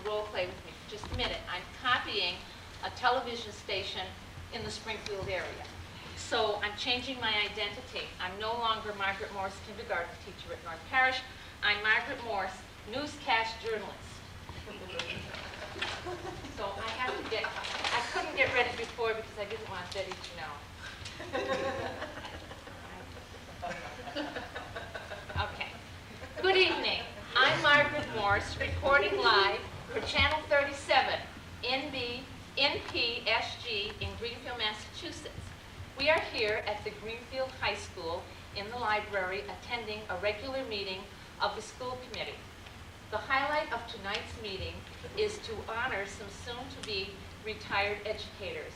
role play with me for just a minute. I'm copying a television station in the Springfield area. So I'm changing my identity. I'm no longer Margaret Morse, kindergarten teacher at North Parish. I'm Margaret Morse, newscast journalist. So I couldn't get ready before because I didn't want Betty to know. Okay. Good evening. I'm Margaret Morse, reporting live for Channel 37, NPSG in Greenfield, Massachusetts. We are here at the Greenfield High School in the library attending a regular meeting of the school committee. The highlight of tonight's meeting is to honor some soon-to-be retired educators.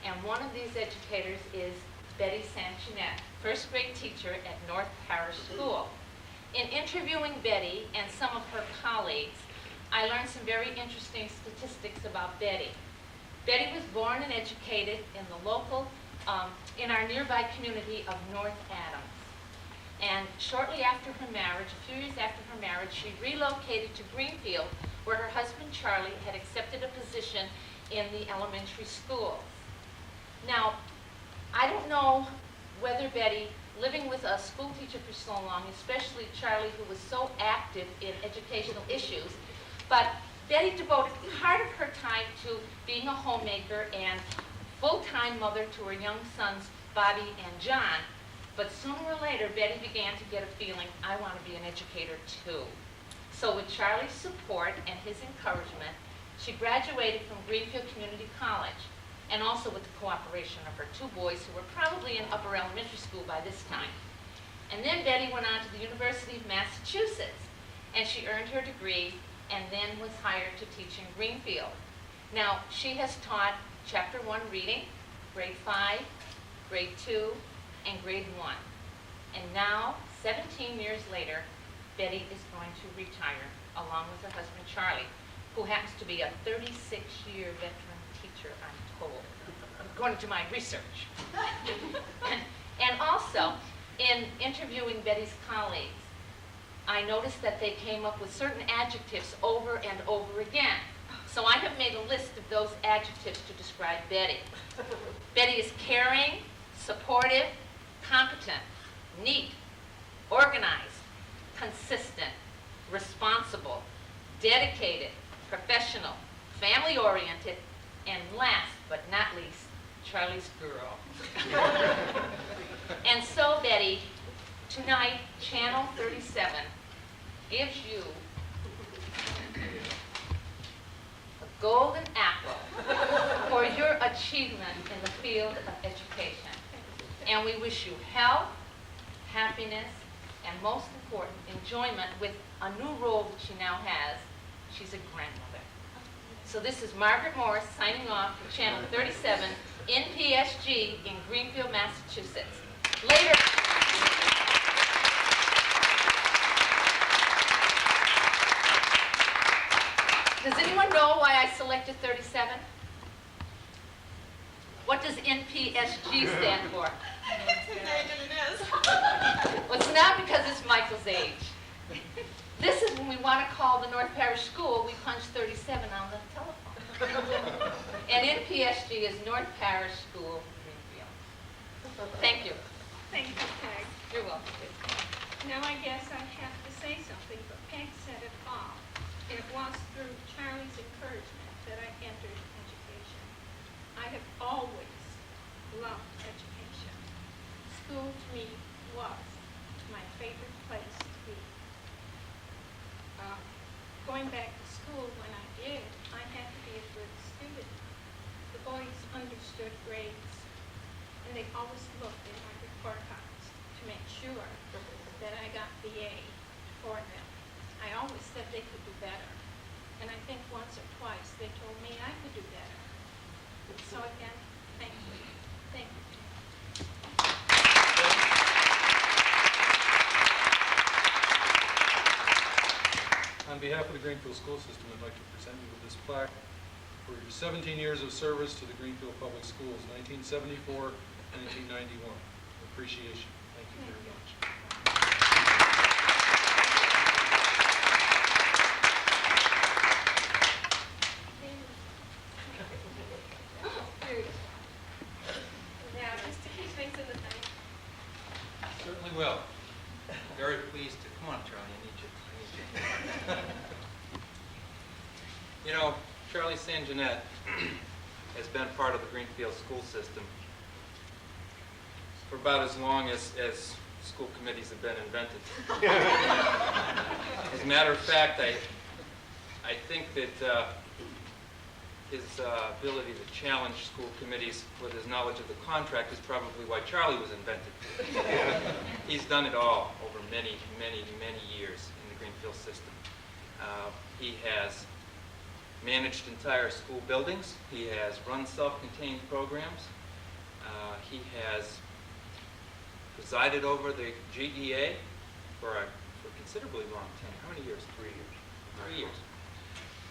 And one of these educators is Betty Sanguinet, first grade teacher at North Parish School. In interviewing Betty and some of her colleagues, I learned some very interesting statistics about Betty. Betty was born and educated in the local, in our nearby community of North Adams. And shortly after her marriage, a few years after her marriage, she relocated to Greenfield, where her husband Charlie had accepted a position in the elementary schools. Now, I don't know whether Betty, living with a school teacher for so long, especially Charlie, who was so active in educational issues, but Betty devoted part of her time to being a homemaker and full-time mother to her young sons, Bobby and John. But sooner or later, Betty began to get a feeling, I want to be an educator too. So with Charlie's support and his encouragement, she graduated from Greenfield Community College, and also with the cooperation of her two boys who were probably in upper elementary school by this time. And then Betty went on to the University of Massachusetts, and she earned her degree and then was hired to teach in Greenfield. Now, she has taught Chapter 1 reading, grade 5, grade 2, and grade 1. And now, 17 years later, Betty is going to retire, along with her husband Charlie, who happens to be a 36-year veteran teacher, I'm told, according to my research. And also, in interviewing Betty's colleagues, I noticed that they came up with certain adjectives over and over again. So I have made a list of those adjectives to describe Betty. Betty is caring, supportive, competent, neat, organized, consistent, responsible, dedicated, professional, family-oriented, and last but not least, Charlie's girl. And so, Betty, tonight, Channel 37 gives you a golden apple for your achievement in the field of education. And we wish you health, happiness, and most important, enjoyment with a new role that she now has. She's a grandmother. So this is Margaret Morse signing off from Channel 37, NPSG in Greenfield, Massachusetts. Later. Does anyone know why I selected 37? What does NPSG stand for? Well, it's not because it's Michael's age. This is when we want to call the North Parish School, we punch 37 on the telephone. And NPSG is North Parish School, Greenfield. Thank you. Thank you, Peg. You're welcome. Now I guess I have to say something, but Peg said it all. It was through Charlie's encouragement that I entered education. I have always loved education. School to me was my favorite place to be. Going back to school when I did, I had to be a good student. The boys understood grades, and they always looked in my report cards to make sure that I got the A for them. I always said they could do better. And I think once or twice they told me I could do better. So again, thank you. Thank you. On behalf of the Greenfield School System, I'd like to present you with this plaque for your 17 years of service to the Greenfield Public Schools, 1974, 1991. Appreciation. Thank you very much. You know, Charlie Sanguinet has been part of the Greenfield school system for about as long as school committees have been invented. As a matter of fact, I think that his ability to challenge school committees with his knowledge of the contract is probably why Charlie was invented. He's done it all over many, many, many years in the Greenfield system. He has managed entire school buildings. He has run self-contained programs. He has presided over the GEA for a considerably long time. How many years? 3 years. 3 years.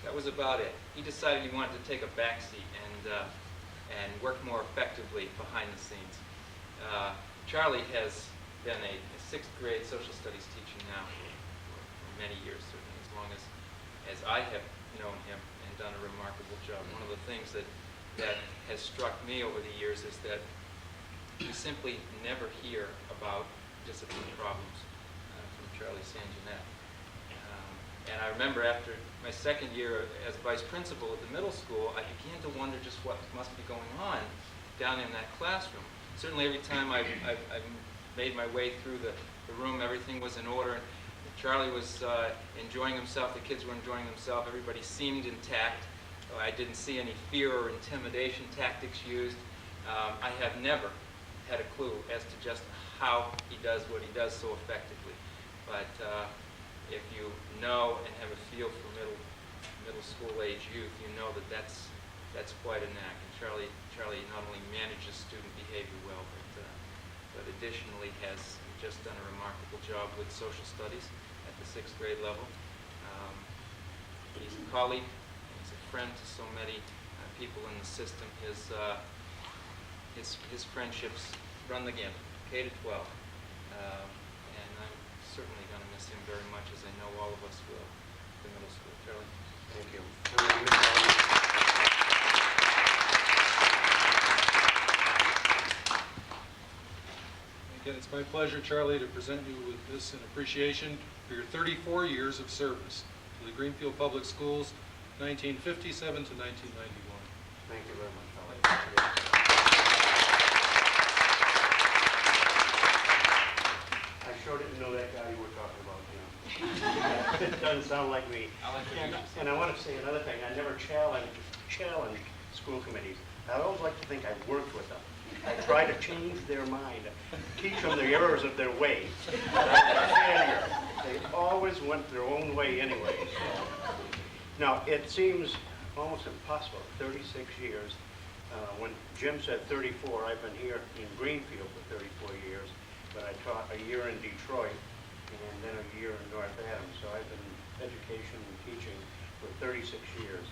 That was about it. He decided he wanted to take a backseat and work more effectively behind the scenes. Charlie has been a 6th grade social studies teacher now for many years, certainly as long as I have known him, and done a remarkable job. One of the things that has struck me over the years is that we simply never hear about discipline problems from Charlie Sanguinet. And I remember after my 2nd year as vice principal at the middle school, I began to wonder just what must be going on down in that classroom. Certainly every time I made my way through the room, everything was in order. Charlie was enjoying himself, the kids were enjoying themselves, everybody seemed intact. I didn't see any fear or intimidation tactics used. I have never had a clue as to just how he does what he does so effectively. But if you know and have a feel for middle school age youth, you know that that's quite a knack. And Charlie not only manages student behavior well, but additionally has just done a remarkable job with social studies at the 6th grade level. He's a colleague, he's a friend to so many people in the system. His friendships run the gamut, K to 12. And I'm certainly going to miss him very much, as I know all of us will, at the middle school. Charlie? Thank you. Again, it's my pleasure, Charlie, to present you with this in appreciation for your 34 years of service to the Greenfield Public Schools, 1957 to 1991. Thank you very much, Charlie. I sure didn't know that guy you were talking about, you know. It doesn't sound like me. And I want to say another thing. I never challenged school committees. I always like to think I worked with them. I try to change their mind, teach them the errors of their ways. But I was a failure. They always went their own way anyway. So. Now, it seems almost impossible, 36 years. When Jim said 34, I've been here in Greenfield for 34 years, but I taught a year in Detroit and then a year in North Adams. So I've been in education and teaching for 36 years.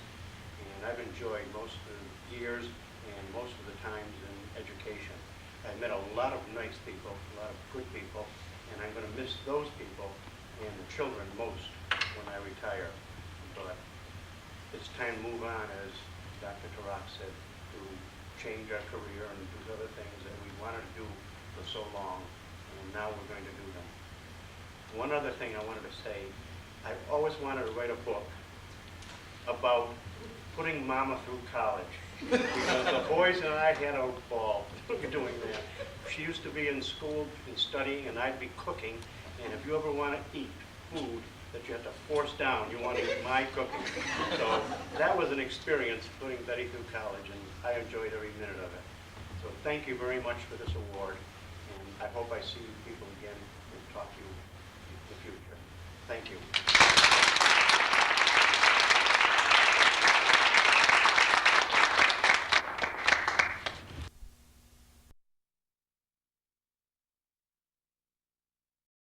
And I've enjoyed most of the years and most of the times in education. I met a lot of nice people, a lot of good people, and I'm going to miss those people and the children most when I retire. But it's time to move on, as Dr. Tarak said, to change our career and do other things that we wanted to do for so long, and now we're going to do them. One other thing I wanted to say, I've always wanted to write a book about putting Mama through college. Because the boys and I had a ball doing that. She used to be in school and studying, and I'd be cooking. And if you ever want to eat food that you have to force down, you want to eat my cooking. So that was an experience, putting Betty through college, and I enjoyed every minute of it. So thank you very much for this award, and I hope I see you people again and talk to you in the future. Thank you.